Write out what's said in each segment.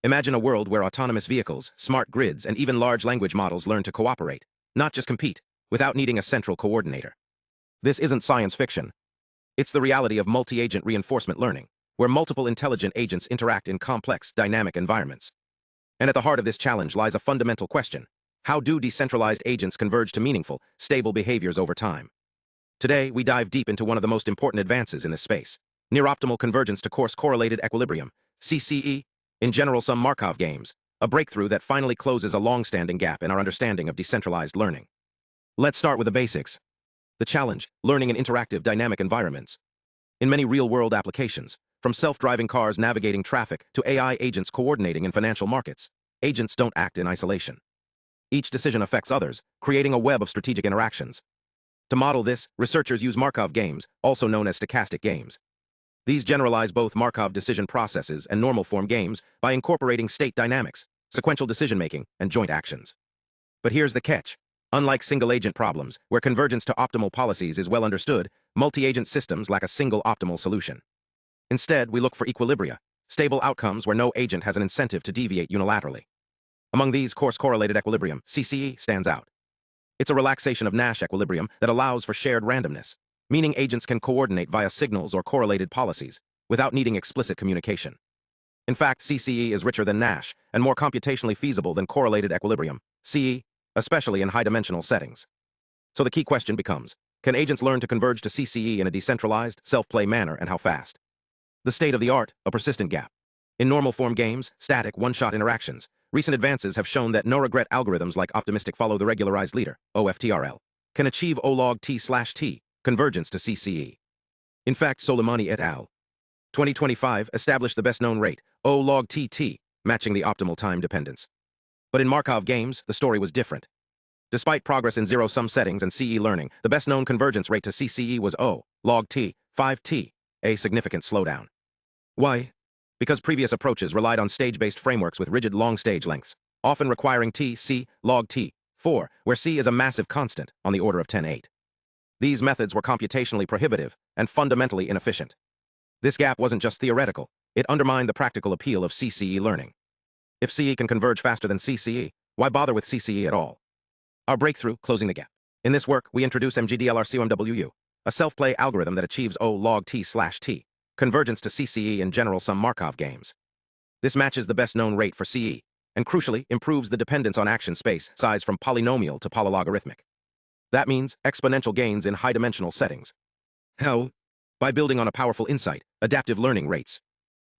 Imagine a world where autonomous vehicles, smart grids, and even large language models learn to cooperate, not just compete, without needing a central coordinator. This isn't science fiction. It's the reality of multi-agent reinforcement learning, where multiple intelligent agents interact in complex, dynamic environments. And at the heart of this challenge lies a fundamental question. How do decentralized agents converge to meaningful, stable behaviors over time? Today, we dive deep into one of the most important advances in this space, near-optimal convergence to coarse correlated equilibrium, CCE, in general-sum Markov games, a breakthrough that finally closes a long-standing gap in our understanding of decentralized learning. Let's start with the basics. The challenge, learning in interactive dynamic environments. In many real-world applications, from self-driving cars navigating traffic to AI agents coordinating in financial markets, agents don't act in isolation. Each decision affects others, creating a web of strategic interactions. To model this, researchers use Markov games, also known as stochastic games. These generalize both Markov decision processes and normal-form games by incorporating state dynamics, sequential decision-making, and joint actions. But here's the catch. Unlike single-agent problems, where convergence to optimal policies is well understood, multi-agent systems lack a single optimal solution. Instead, we look for equilibria, stable outcomes where no agent has an incentive to deviate unilaterally. Among these, coarse correlated equilibrium, CCE, stands out. It's a relaxation of Nash equilibrium that allows for shared randomness, meaning agents can coordinate via signals or correlated policies, without needing explicit communication. In fact, CCE is richer than Nash, and more computationally feasible than correlated equilibrium, CE, especially in high-dimensional settings. So the key question becomes, can agents learn to converge to CCE in a decentralized, self-play manner, and how fast? The state of the art, a persistent gap. In normal-form games, static, one-shot interactions, recent advances have shown that no-regret algorithms like optimistic follow-the-regularized leader, OFTRL, can achieve O log T/T, convergence to CCE. In fact, Soleimani et al. 2025 established the best-known rate, O log TT, matching the optimal time dependence. But in Markov games, the story was different. Despite progress in zero-sum settings and CE learning, the best-known convergence rate to CCE was O log T, 5T, a significant slowdown. Why? Because previous approaches relied on stage-based frameworks with rigid long stage lengths, often requiring T, C, log T, 4, where C is a massive constant on the order of 10^8. These methods were computationally prohibitive and fundamentally inefficient. This gap wasn't just theoretical, it undermined the practical appeal of CCE learning. If CE can converge faster than CCE, why bother with CCE at all? Our breakthrough, closing the gap. In this work, we introduce MG-DLRC-OMWU, a self-play algorithm that achieves O log T/T, convergence to CCE in general-sum Markov games. This matches the best-known rate for CE, and crucially, improves the dependence on action space size from polynomial to polylogarithmic. That means exponential gains in high-dimensional settings. How? By building on a powerful insight, adaptive learning rates.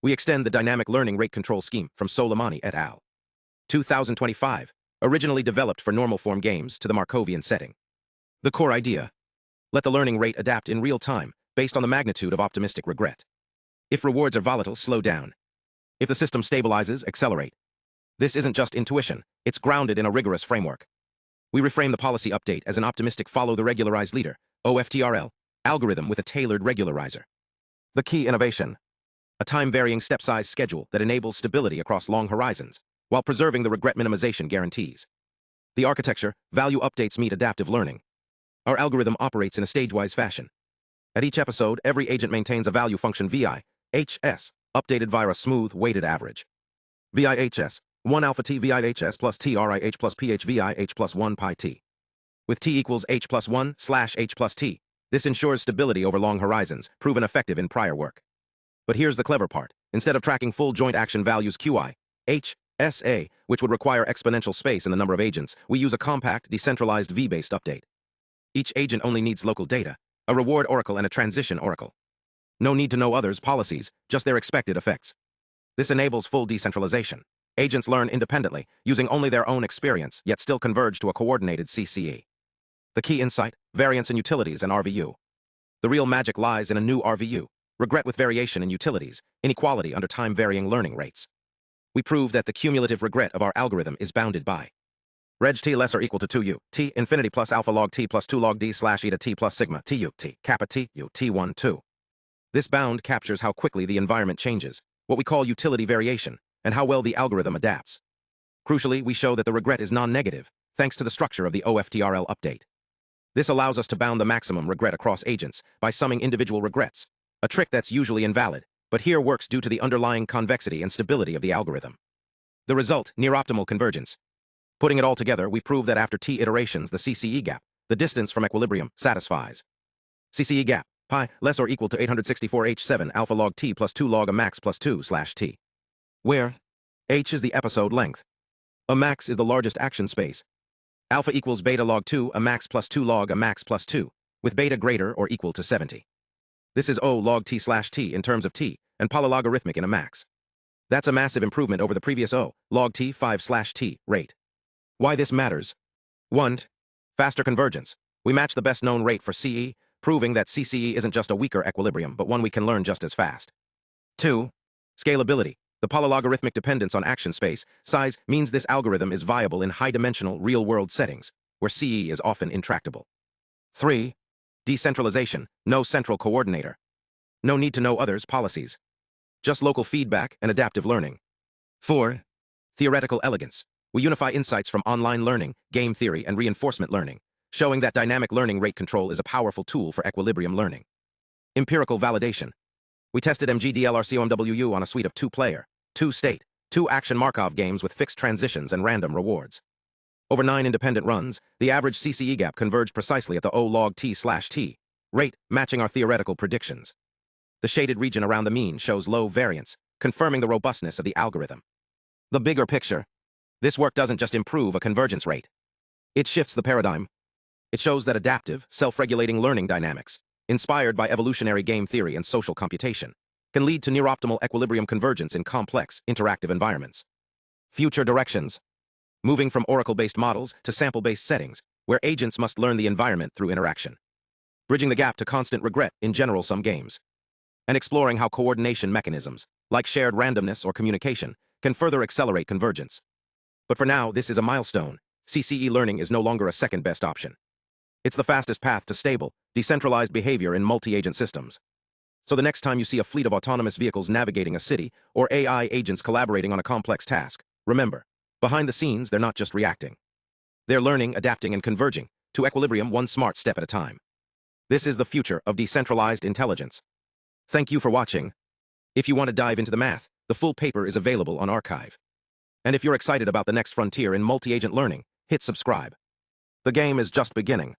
We extend the dynamic learning rate control scheme from Soleimani et al. 2025, originally developed for normal-form games, to the Markovian setting. The core idea: let the learning rate adapt in real time, based on the magnitude of optimistic regret. If rewards are volatile, slow down. If the system stabilizes, accelerate. This isn't just intuition, it's grounded in a rigorous framework. We reframe the policy update as an optimistic follow-the-regularized leader, OFTRL, algorithm with a tailored regularizer. The key innovation: a time-varying step-size schedule that enables stability across long horizons, while preserving the regret minimization guarantees. The architecture: value updates meet adaptive learning. Our algorithm operates in a stage-wise fashion. At each episode, every agent maintains a value function VIHS, updated via a smooth, weighted average. VIHS, 1 alpha T VIHS plus TRIH plus PH VIH plus 1 pi T. With T equals H plus 1/H plus T, this ensures stability over long horizons, proven effective in prior work. But here's the clever part. Instead of tracking full joint action values QI, H, SA, which would require exponential space in the number of agents, we use a compact, decentralized V-based update. Each agent only needs local data, a reward oracle and a transition oracle. No need to know others' policies, just their expected effects. This enables full decentralization. Agents learn independently, using only their own experience, yet still converge to a coordinated CCE. The key insight: variance in utilities and RVU. The real magic lies in a new RVU, regret with variation in utilities, inequality under time-varying learning rates. We prove that the cumulative regret of our algorithm is bounded by reg t less or equal to 2u, t infinity plus alpha log t plus 2 log d/eta t plus sigma tu t kappa t u t1 2. This bound captures how quickly the environment changes, what we call utility variation, and how well the algorithm adapts. Crucially, we show that the regret is non-negative, thanks to the structure of the OFTRL update. This allows us to bound the maximum regret across agents by summing individual regrets, a trick that's usually invalid, but here works due to the underlying convexity and stability of the algorithm. The result, near-optimal convergence. Putting it all together, we prove that after t iterations, the CCE gap, the distance from equilibrium, satisfies. CCE gap, pi, less or equal to 864 h7 alpha log t plus 2 log a max plus 2 slash t. Where h is the episode length. A max is the largest action space. Alpha equals beta log 2 a max plus 2 log a max plus 2, with beta greater or equal to 70. This is O log t slash t in terms of t, and polylogarithmic in a max. That's a massive improvement over the previous O log t 5 slash t rate. Why this matters? 1. Faster convergence. We match the best known rate for CE, proving that CCE isn't just a weaker equilibrium, but one we can learn just as fast. 2. Scalability. The polylogarithmic dependence on action space size means this algorithm is viable in high-dimensional, real-world settings, where CE is often intractable. 3. Decentralization. No central coordinator. No need to know others' policies. Just local feedback and adaptive learning. 4. Theoretical elegance. We unify insights from online learning, game theory, and reinforcement learning, showing that dynamic learning rate control is a powerful tool for equilibrium learning. Empirical validation. We tested MG-DLRC-OMWU on a suite of 2-player, 2-state, 2-action Markov games with fixed transitions and random rewards. Over 9 independent runs, the average CCE gap converged precisely at the O log t slash t rate, matching our theoretical predictions. The shaded region around the mean shows low variance, confirming the robustness of the algorithm. The bigger picture. This work doesn't just improve a convergence rate. It shifts the paradigm. It shows that adaptive, self-regulating learning dynamics, inspired by evolutionary game theory and social computation, can lead to near-optimal equilibrium convergence in complex, interactive environments. Future directions. Moving from oracle-based models to sample-based settings, where agents must learn the environment through interaction. Bridging the gap to constant regret in general-sum games. And exploring how coordination mechanisms, like shared randomness or communication, can further accelerate convergence. But for now, this is a milestone. CCE learning is no longer a second-best option. It's the fastest path to stable, decentralized behavior in multi-agent systems. So the next time you see a fleet of autonomous vehicles navigating a city, or AI agents collaborating on a complex task, remember, behind the scenes, they're not just reacting. They're learning, adapting, and converging to equilibrium one smart step at a time. This is the future of decentralized intelligence. Thank you for watching. If you want to dive into the math, the full paper is available on Archive. And if you're excited about the next frontier in multi-agent learning, hit subscribe. The game is just beginning.